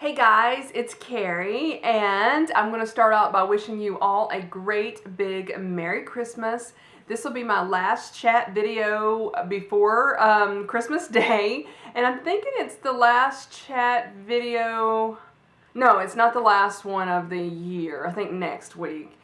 Hey guys, it's Carrie, and I'm going to start out by wishing you all a great big Merry Christmas. This will be my last chat video before Christmas Day, and I'm thinking it's the last chat video. No, it's not the last one of the year. I think next week.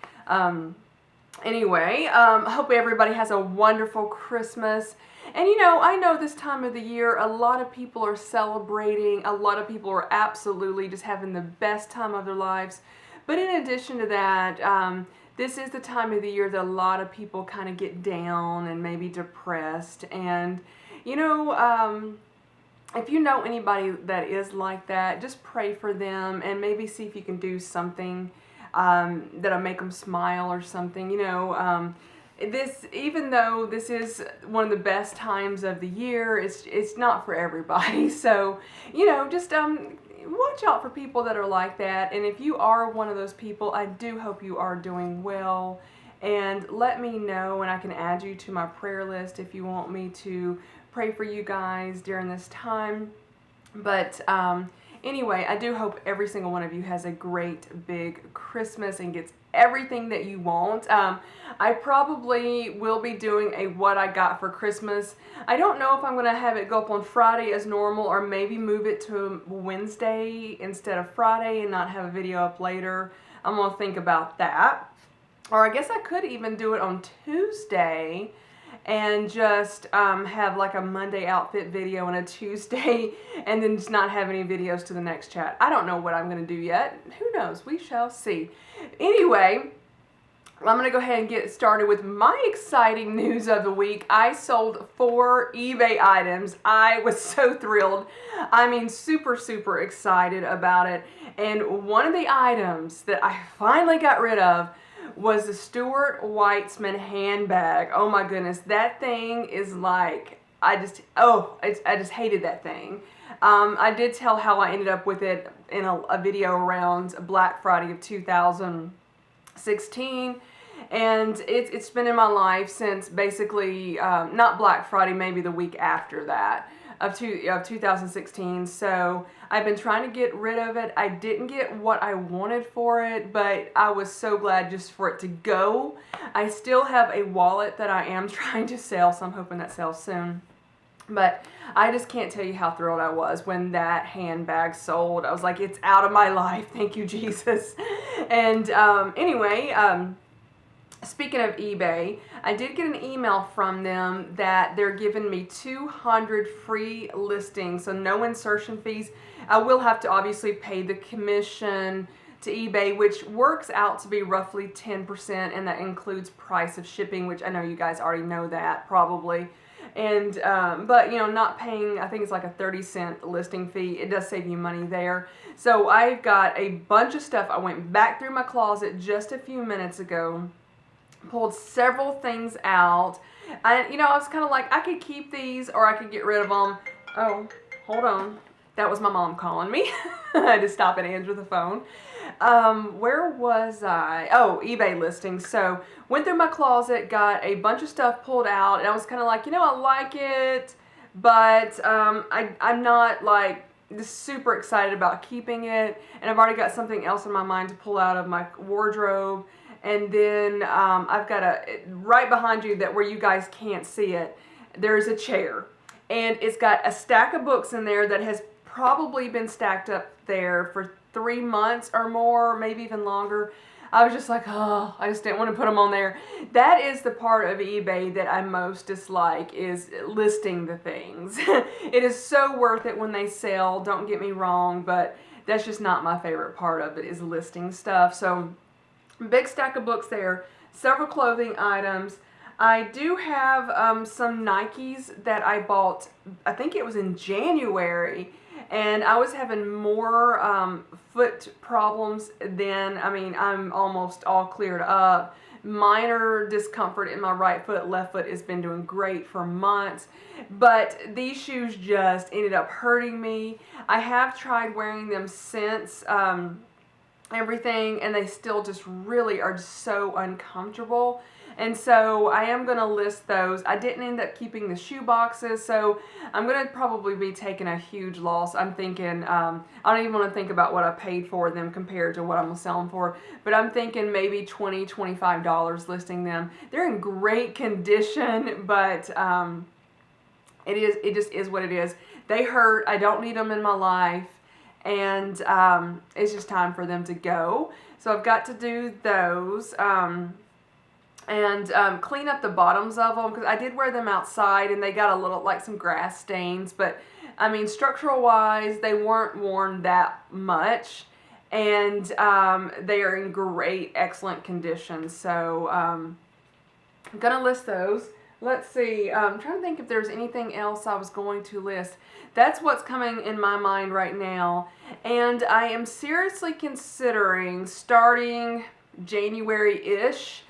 Anyway, I hope everybody has a wonderful Christmas. And I know this time of the year, a lot of people are celebrating. A lot of people are absolutely just having the best time of their lives. But in addition to that, this is the time of the year that a lot of people kind of get down and maybe depressed. And, if you know anybody that is like that, just pray for them and maybe see if you can do something that'll make them smile or something. Even though this is one of the best times of the year, it's not for everybody. So, just watch out for people that are like that. And if you are one of those people, I do hope you are doing well. And let me know, and I can add you to my prayer list if you want me to pray for you guys during this time. But anyway, I do hope every single one of you has a great big Christmas and gets everything that you want. I probably will be doing a what I got for Christmas. I don't know if I'm going to have it go up on Friday as normal, or maybe move it to Wednesday instead of Friday and not have a video up later. I'm going to think about that. Or I guess I could even do it on Tuesday and just have like a Monday outfit video and a Tuesday, and then just not have any videos to the next chat. I don't know what I'm going to do yet. Who knows? We shall see. Anyway, I'm going to go ahead and get started with my exciting news of the week. I sold 4 eBay items. I was so thrilled. I mean, super, super excited about it. And one of the items that I finally got rid of was the Stuart Weitzman handbag. Oh my goodness, that thing is like, I just hated that thing. I did tell how I ended up with it in a video around Black Friday of 2016, and it's been in my life since basically, not Black Friday, maybe the week after that, of 2016. So I've been trying to get rid of it. I didn't get what I wanted for it, but I was so glad just for it to go. I still have a wallet that I am trying to sell, so I'm hoping that sells soon. But I just can't tell you how thrilled I was when that handbag sold. I was like, it's out of my life. Thank you, Jesus. And anyway, speaking of eBay, I did get an email from them that they're giving me 200 free listings, so no insertion fees. I will have to obviously pay the commission to eBay, which works out to be roughly 10%, and that includes price of shipping, which I know you guys already know that probably. And but not paying, I think it's like a 30-cent listing fee. It does save you money there. So I've got a bunch of stuff. I went back through my closet just a few minutes ago, pulled several things out. I was kind of like, I could keep these or I could get rid of them. Oh, hold on. That was my mom calling me. I had to stop and answer the phone. Where was I? Oh, eBay listings. So went through my closet, got a bunch of stuff pulled out, and I was kind of like, I like it, but I'm not like just super excited about keeping it, and I've already got something else in my mind to pull out of my wardrobe. And then I've got right behind you, that where you guys can't see it, there's a chair. And it's got a stack of books in there that has probably been stacked up there for 3 months or more, maybe even longer. I was just like, oh, I just didn't want to put them on there. That is the part of eBay that I most dislike, is listing the things. It is so worth it when they sell, don't get me wrong, but that's just not my favorite part of it, is listing stuff. So big stack of books there, several clothing items. I do have some Nikes that I bought, I think it was in January, and I was having more foot problems then. I mean, I'm almost all cleared up. Minor discomfort in my right foot. Left foot has been doing great for months, but these shoes just ended up hurting me. I have tried wearing them since everything, and they still just really are so uncomfortable. And so I am going to list those. I didn't end up keeping the shoe boxes, so I'm going to probably be taking a huge loss. I'm thinking, I don't even want to think about what I paid for them compared to what I'm going to sell them for, but I'm thinking maybe $20, $25 listing them. They're in great condition, but it just is what it is. They hurt. I don't need them in my life, and it's just time for them to go. So I've got to do those. And clean up the bottoms of them, because I did wear them outside and they got a little, like some grass stains, but I mean, structural wise, they weren't worn that much, and they are in great, excellent condition. So I'm gonna list those. Let's see, I'm trying to think if there's anything else I was going to list. That's what's coming in my mind right now, and I am seriously considering starting January-ish,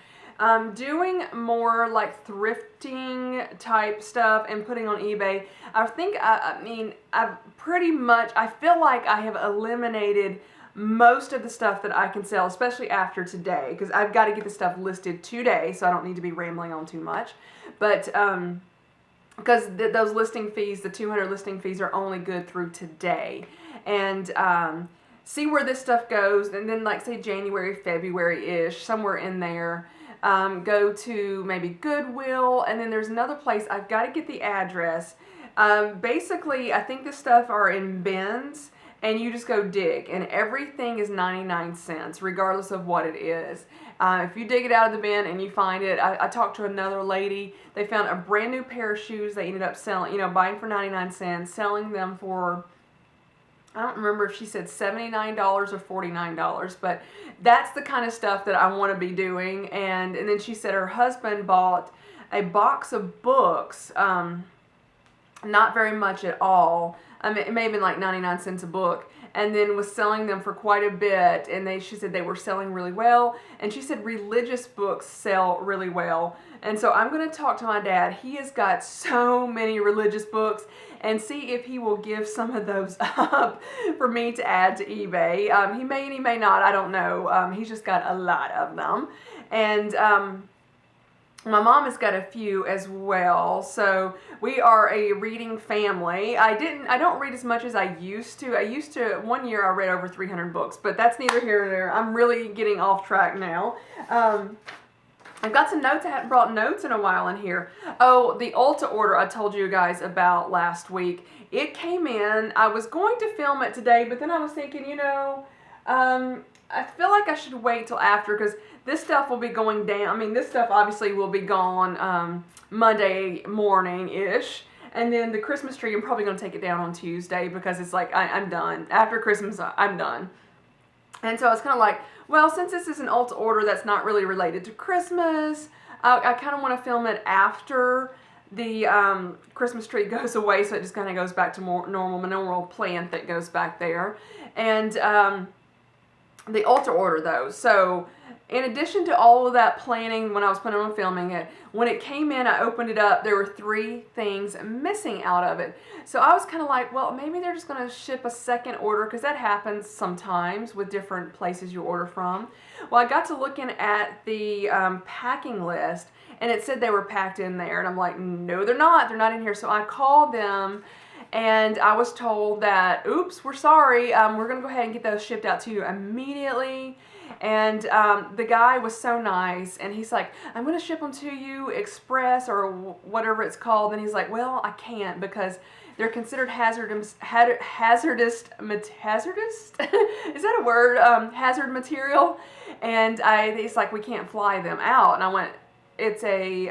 doing more like thrifting type stuff and putting on eBay. I mean, I've pretty much, I feel like I have eliminated most of the stuff that I can sell, especially after today, because I've got to get the stuff listed today, so I don't need to be rambling on too much. But because those listing fees, the 200 listing fees, are only good through today. And see where this stuff goes, and then like say January, February-ish, somewhere in there. Go to maybe Goodwill, and then there's another place, I've got to get the address. Basically, I think this stuff are in bins, and you just go dig, and everything is 99 cents, regardless of what it is. If you dig it out of the bin and you find it, I talked to another lady, they found a brand new pair of shoes they ended up selling, buying for 99 cents, selling them for, I don't remember if she said $79 or $49, but that's the kind of stuff that I want to be doing. And then she said her husband bought a box of books, not very much at all. I mean, it may have been like 99 cents a book, and then was selling them for quite a bit. And she said they were selling really well. And she said religious books sell really well. And so I'm going to talk to my dad. He has got so many religious books, and see if he will give some of those up for me to add to eBay. He may and he may not, I don't know. He's just got a lot of them. And my mom has got a few as well. So we are a reading family. I don't read as much as I used to. One year I read over 300 books, but that's neither here nor there. I'm really getting off track now. I've got some notes. I hadn't brought notes in a while in here. Oh, the Ulta order I told you guys about last week. It came in. I was going to film it today, but then I was thinking, I feel like I should wait till after, because this stuff will be going down. I mean, this stuff obviously will be gone Monday morning-ish. And then the Christmas tree, I'm probably going to take it down on Tuesday, because it's like, I'm done. After Christmas, I'm done. And so I was kind of like, well, since this is an Ulta order that's not really related to Christmas, I kind of want to film it after the Christmas tree goes away, so it just kind of goes back to more normal plant that goes back there. And the Ulta order, though, so in addition to all of that planning when I was planning on filming it, when it came in, I opened it up, there were 3 things missing out of it. So I was kind of like, well, maybe they're just going to ship a second order, because that happens sometimes with different places you order from. Well, I got to looking at the packing list, and it said they were packed in there, and I'm like, no, they're not in here. So I called them, and I was told that, oops, we're sorry, we're going to go ahead and get those shipped out to you immediately. And the guy was so nice, and he's like, I'm going to ship them to you express or whatever it's called. And he's like, well, I can't, because they're considered hazardous, is that a word? Hazard material. And he's like, we can't fly them out. And I went, it's a,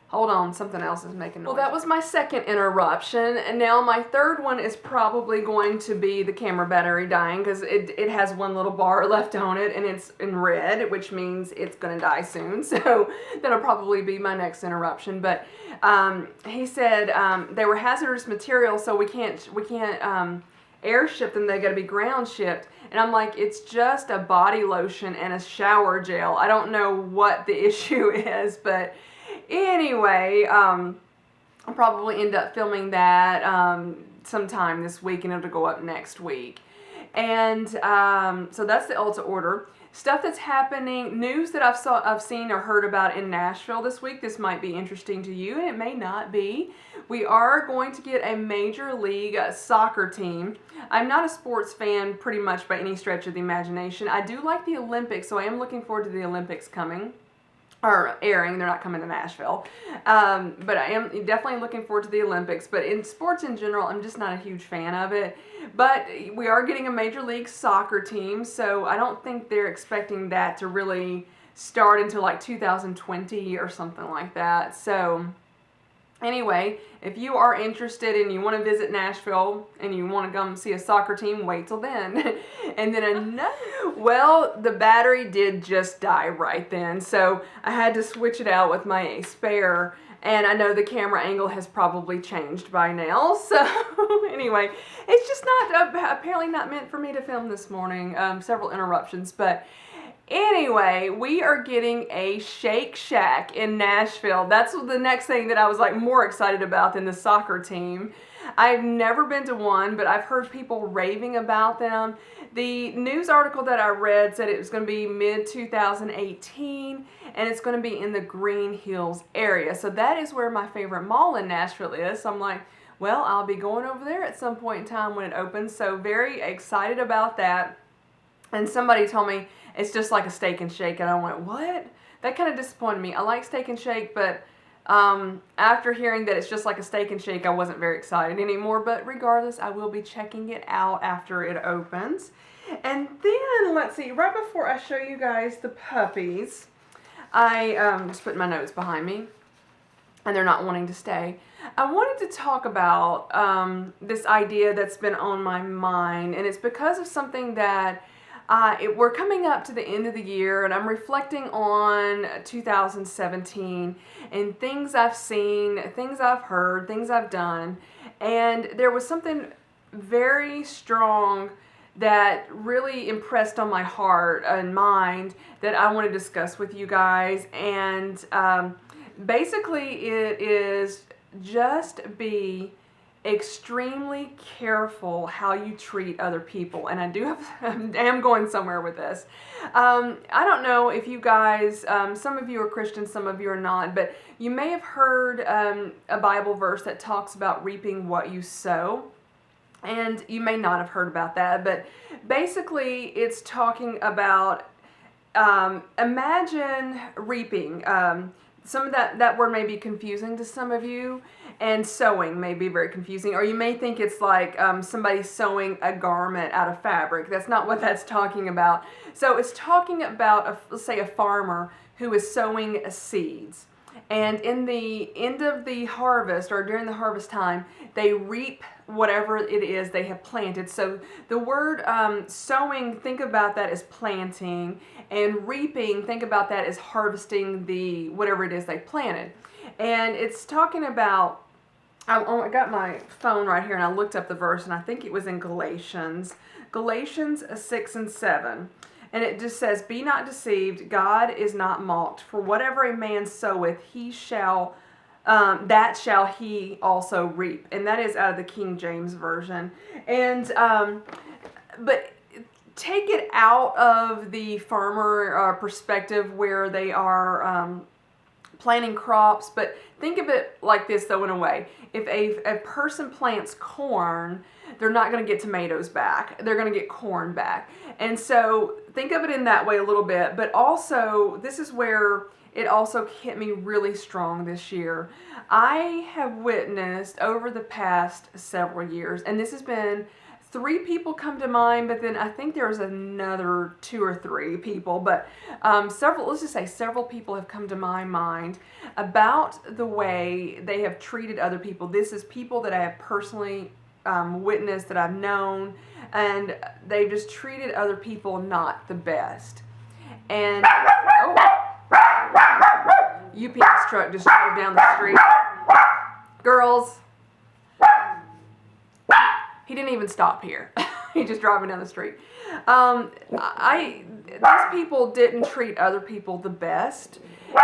hold on, something else is making noise. Well, that was my second interruption, and now my third one is probably going to be the camera battery dying, because it has one little bar left on it, and it's in red, which means it's going to die soon, so that'll probably be my next interruption. But he said they were hazardous material, so we can't airship them, they got to be ground shipped. And I'm like, it's just a body lotion and a shower gel. I don't know what the issue is, but anyway, I'll probably end up filming that sometime this week, and it'll go up next week. And so that's the Ulta order. stuff that's happening, news that I've seen or heard about in Nashville this week. This might be interesting to you, and it may not be. We are going to get a major league soccer team. I'm not a sports fan pretty much by any stretch of the imagination. I do like the Olympics, so I am looking forward to the Olympics coming. Or airing, they're not coming to Nashville. But I am definitely looking forward to the Olympics. But in sports in general, I'm just not a huge fan of it. But we are getting a Major League Soccer team, so I don't think they're expecting that to really start until like 2020 or something like that. So anyway, if you are interested and you want to visit Nashville and you want to come see a soccer team, wait till then. And then well, the battery did just die right then, so I had to switch it out with my spare. And I know the camera angle has probably changed by now. So anyway, it's just not apparently not meant for me to film this morning. Several interruptions, but anyway, we are getting a Shake Shack in Nashville. That's the next thing that I was like more excited about than the soccer team. I've never been to one, but I've heard people raving about them. The news article that I read said it was going to be mid-2018, and it's going to be in the Green Hills area. So that is where my favorite mall in Nashville is. So I'm like, well, I'll be going over there at some point in time when it opens. So very excited about that. And somebody told me it's just like a Steak and Shake, and I went, what? That kind of disappointed me. I like Steak and Shake, but after hearing that it's just like a Steak and Shake, I wasn't very excited anymore. But regardless, I will be checking it out after it opens. And then, let's see, right before I show you guys the puppies, I just put my notes behind me, and they're not wanting to stay. I wanted to talk about this idea that's been on my mind, and it's because of something that we're coming up to the end of the year, and I'm reflecting on 2017 and things I've seen, things I've heard, things I've done, and there was something very strong that really impressed on my heart and mind that I want to discuss with you guys. And basically it is just be extremely careful how you treat other people. And I am going somewhere with this. I don't know if you guys, some of you are Christians, some of you are not, but you may have heard a Bible verse that talks about reaping what you sow. And you may not have heard about that, but basically it's talking about, imagine reaping. Some of that word may be confusing to some of you, and sewing may be very confusing, or you may think it's like somebody sewing a garment out of fabric. That's not what that's talking about. So it's talking about, let's say, a farmer who is sowing seeds. And in the end of the harvest, or during the harvest time, they reap whatever it is they have planted. So the word sowing, think about that as planting, and reaping, think about that as harvesting the whatever it is they planted. And it's talking about, I got my phone right here and I looked up the verse, and I think it was in Galatians 6 and 7. And it just says, "Be not deceived, God is not mocked. For whatever a man soweth, that shall he also reap." And that is out of the King James Version. And but take it out of the farmer perspective where they are planting crops. But think of it like this, though, in a way. If a person plants corn, they're not going to get tomatoes back. They're going to get corn back. And so think of it in that way a little bit. But also, this is where it also hit me really strong this year. I have witnessed over the past several years, and this has been 3 people come to mind, but then I think there's another 2 or 3 people, but let's just say several people have come to my mind about the way they have treated other people. This is people that I have personally witnessed, that I've known, and they've just treated other people not the best. And UPS truck just drove down the street. Girls, he didn't even stop here. He just driving down the street. These people didn't treat other people the best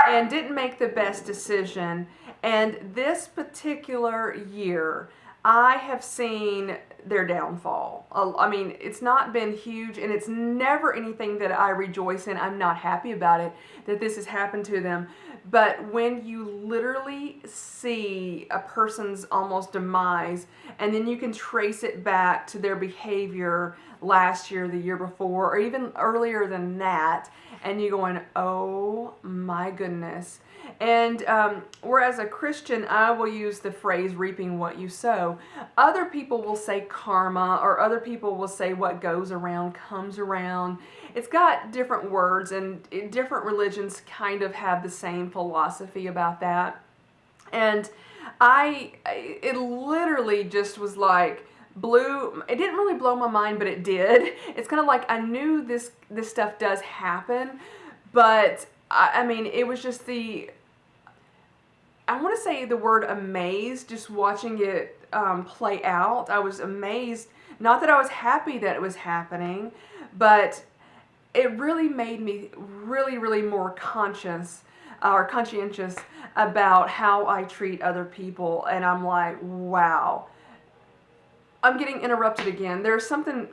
and didn't make the best decision. And this particular year, I have seen their downfall. I mean, it's not been huge, and it's never anything that I rejoice in. I'm not happy about it that this has happened to them. But when you literally see a person's almost demise, and then you can trace it back to their behavior last year, the year before, or even earlier than that, and you're going, oh my goodness. And whereas a Christian, I will use the phrase reaping what you sow. Other people will say karma, or other people will say what goes around comes around. It's got different words, and different religions kind of have the same philosophy about that. And it literally just was like, it didn't really blow my mind, but it did. It's kind of like I knew this stuff does happen, but I mean, it was just I want to say the word amazed, just watching it play out. I was amazed. Not that I was happy that it was happening, but it really made me really, really more conscientious about how I treat other people. And I'm like, wow. I'm getting interrupted again. There's something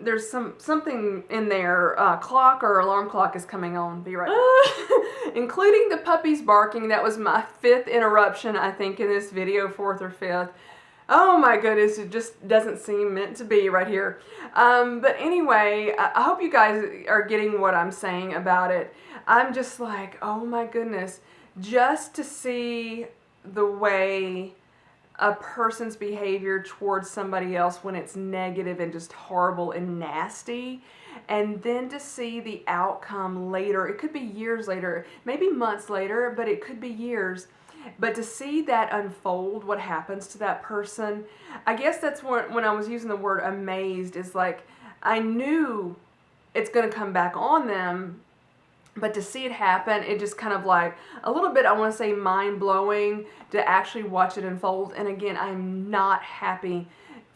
in there. Clock or alarm clock is coming on. Be right back. Including the puppies barking. That was my 5th interruption, I think, in this video, 4th or 5th. Oh my goodness, it just doesn't seem meant to be right here. But anyway, I hope you guys are getting what I'm saying about it. I'm just like, oh my goodness, just to see the way a person's behavior towards somebody else when it's negative and just horrible and nasty, and then to see the outcome later. It could be years later, maybe months later, but it could be years. But to see that unfold, what happens to that person, I guess that's when I was using the word amazed, is like, I knew it's going to come back on them, but to see it happen, it just kind of like a little bit, I want to say, mind-blowing to actually watch it unfold. And again, I'm not happy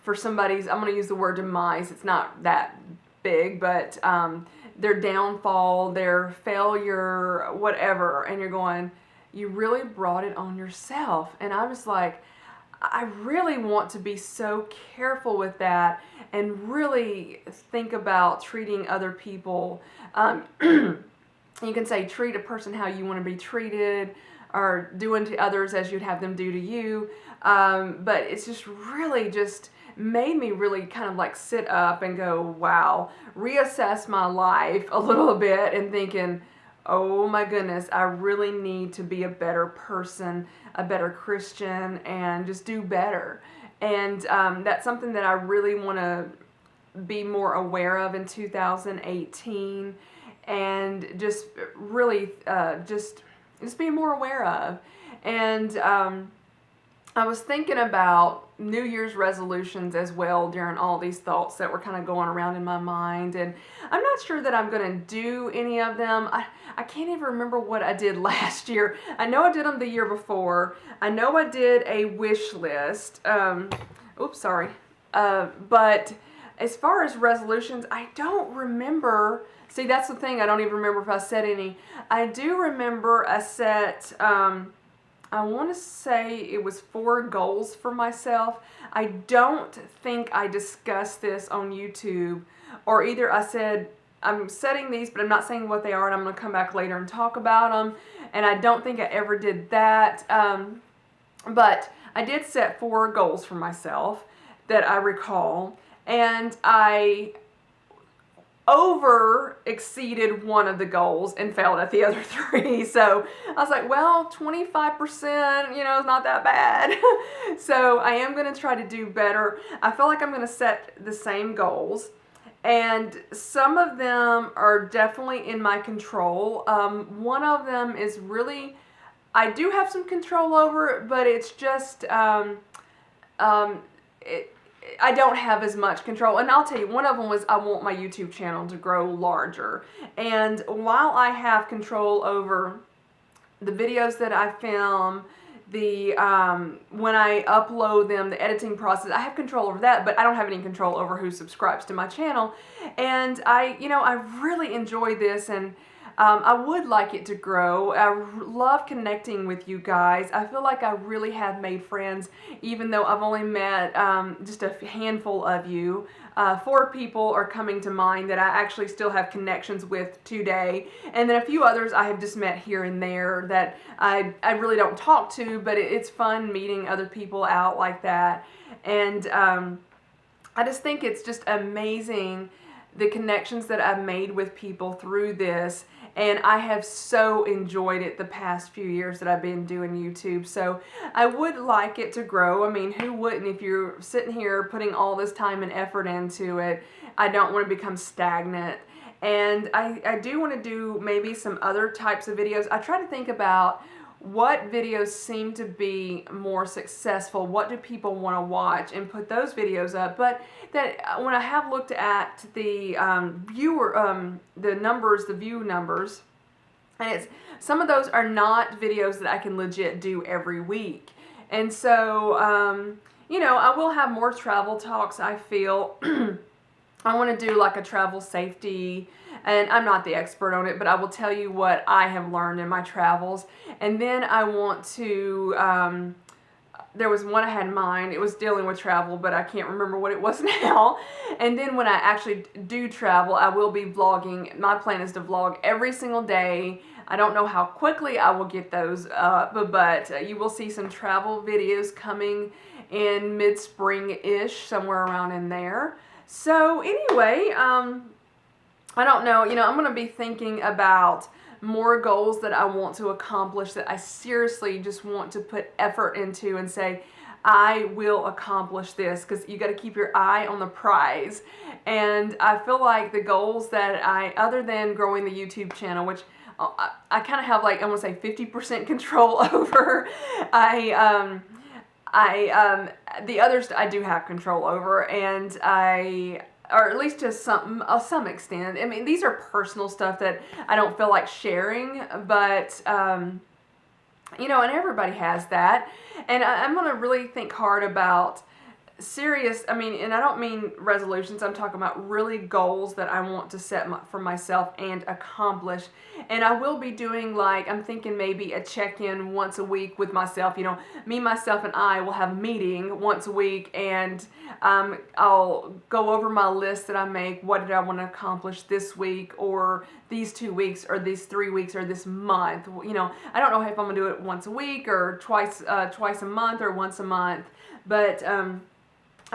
for somebody's, I'm going to use the word demise. It's not that big, but their downfall, their failure, whatever. And you're going, you really brought it on yourself. And I was like, I really want to be so careful with that and really think about treating other people. You can say treat a person how you want to be treated, or do unto others as you'd have them do to you. But it's just really just made me really kind of like sit up and go, wow, reassess my life a little bit and thinking, oh my goodness, I really need to be a better person, a better Christian, and just do better. And that's something that I really want to be more aware of in 2018, and just really just be more aware of. And I was thinking about New Year's resolutions as well during all these thoughts that were kind of going around in my mind, and I'm not sure that I'm going to do any of them. I can't even remember what I did last year. I know I did them the year before. I know I did a wish list. Oops, sorry. But as far as resolutions, I don't remember. See, that's the thing. I don't even remember if I set any. I do remember I set, I want to say it was 4 goals for myself. I don't think I discussed this on YouTube, or either I said, I'm setting these, but I'm not saying what they are, and I'm going to come back later and talk about them. And I don't think I ever did that. But I did set 4 goals for myself that I recall. And I over exceeded one of the goals and failed at the other 3. So I was like, well, 25%, you know, is not that bad. So I am going to try to do better. I feel like I'm going to set the same goals, and some of them are definitely in my control. One of them is really, I do have some control over it, but it's just, I don't have as much control. And I'll tell you, one of them was I want my YouTube channel to grow larger. And while I have control over the videos that I film, when I upload them, the editing process, I have control over that, but I don't have any control over who subscribes to my channel. And I really enjoy this, and I would like it to grow. I love connecting with you guys. I feel like I really have made friends, even though I've only met just a handful of you. 4 people are coming to mind that I actually still have connections with today. And then a few others I have just met here and there that I really don't talk to, but it's fun meeting other people out like that. And I just think it's just amazing the connections that I've made with people through this, and I have so enjoyed it the past few years that I've been doing YouTube. So I would like it to grow. I mean, who wouldn't if you're sitting here putting all this time and effort into it? I don't want to become stagnant. And I do want to do maybe some other types of videos. I try to think about what videos seem to be more successful, what do people want to watch, and put those videos up. But that when I have looked at the the view numbers, and it's some of those are not videos that I can legit do every week. And so, you know, I will have more travel talks, I feel. I want to do like a travel safety, and I'm not the expert on it, but I will tell you what I have learned in my travels. And then I want to, there was one I had in mind. It was dealing with travel, but I can't remember what it was now. And then when I actually do travel, I will be vlogging. My plan is to vlog every single day. I don't know how quickly I will get those up, but you will see some travel videos coming in mid-spring-ish, somewhere around in there. So anyway, I don't know, you know, I'm going to be thinking about more goals that I want to accomplish, that I seriously just want to put effort into and say, I will accomplish this, because you got to keep your eye on the prize. And I feel like the goals that other than growing the YouTube channel, which I kind of have like, I want to say 50% control over, the others I do have control over, and or at least to some extent. I mean, these are personal stuff that I don't feel like sharing, but you know, and everybody has that. And I'm going to really think hard about serious, I mean, and I don't mean resolutions, I'm talking about really goals that I want to set for myself and accomplish. And I will be doing, like, I'm thinking maybe a check-in once a week with myself. You know, me, myself, and I will have a meeting once a week, and I'll go over my list that I make. What did I want to accomplish this week, or these 2 weeks, or these 3 weeks, or this month? You know, I don't know if I'm going to do it once a week, or twice a month, or once a month, but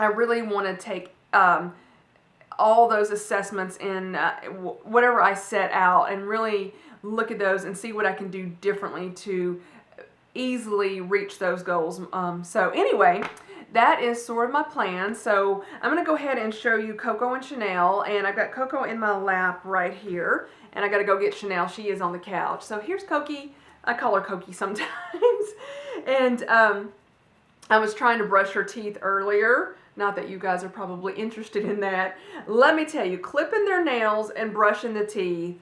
I really want to take all those assessments in whatever I set out, and really look at those and see what I can do differently to easily reach those goals. So anyway, that is sort of my plan. So I'm going to go ahead and show you Coco and Chanel, and I've got Coco in my lap right here, and I got to go get Chanel. She is on the couch. So here's Cokie. I call her Cokie sometimes. And I was trying to brush her teeth earlier. Not that you guys are probably interested in that. Let me tell you, clipping their nails and brushing the teeth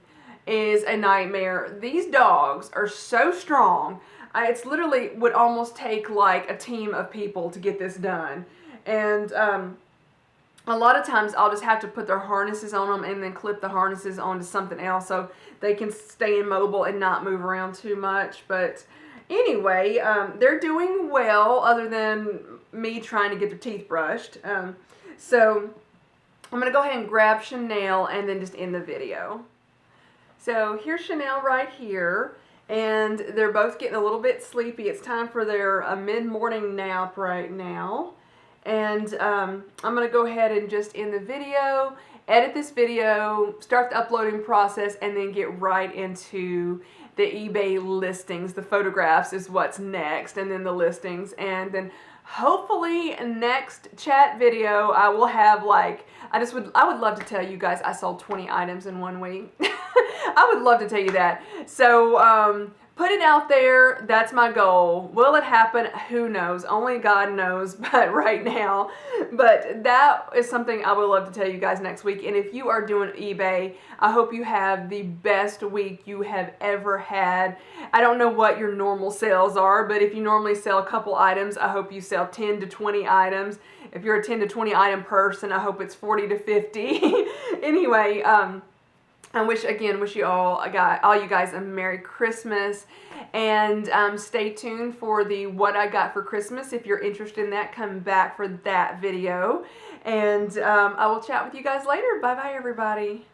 is a nightmare. These dogs are so strong. It's literally would almost take like a team of people to get this done. And a lot of times I'll just have to put their harnesses on them and then clip the harnesses onto something else so they can stay immobile and not move around too much. But anyway, they're doing well, other than me trying to get their teeth brushed. So I'm going to go ahead and grab Chanel and then just end the video. So here's Chanel right here, and they're both getting a little bit sleepy. It's time for their mid-morning nap right now. And I'm going to go ahead and just end the video, edit this video, start the uploading process, and then get right into the eBay listings. The photographs is what's next, and then the listings, and then hopefully next chat video I will have, like, I would love to tell you guys I sold 20 items in 1 week. I would love to tell you that. So put it out there. That's my goal. Will it happen? Who knows? Only God knows. But right now, but that is something I would love to tell you guys next week. And if you are doing eBay, I hope you have the best week you have ever had. I don't know what your normal sales are, but if you normally sell a couple items, I hope you sell 10 to 20 items. If you're a 10 to 20 item person, I hope it's 40 to 50. Anyway, I wish you all you guys a Merry Christmas, and stay tuned for the what I got for Christmas. If you're interested in that, come back for that video, and I will chat with you guys later. Bye bye, everybody.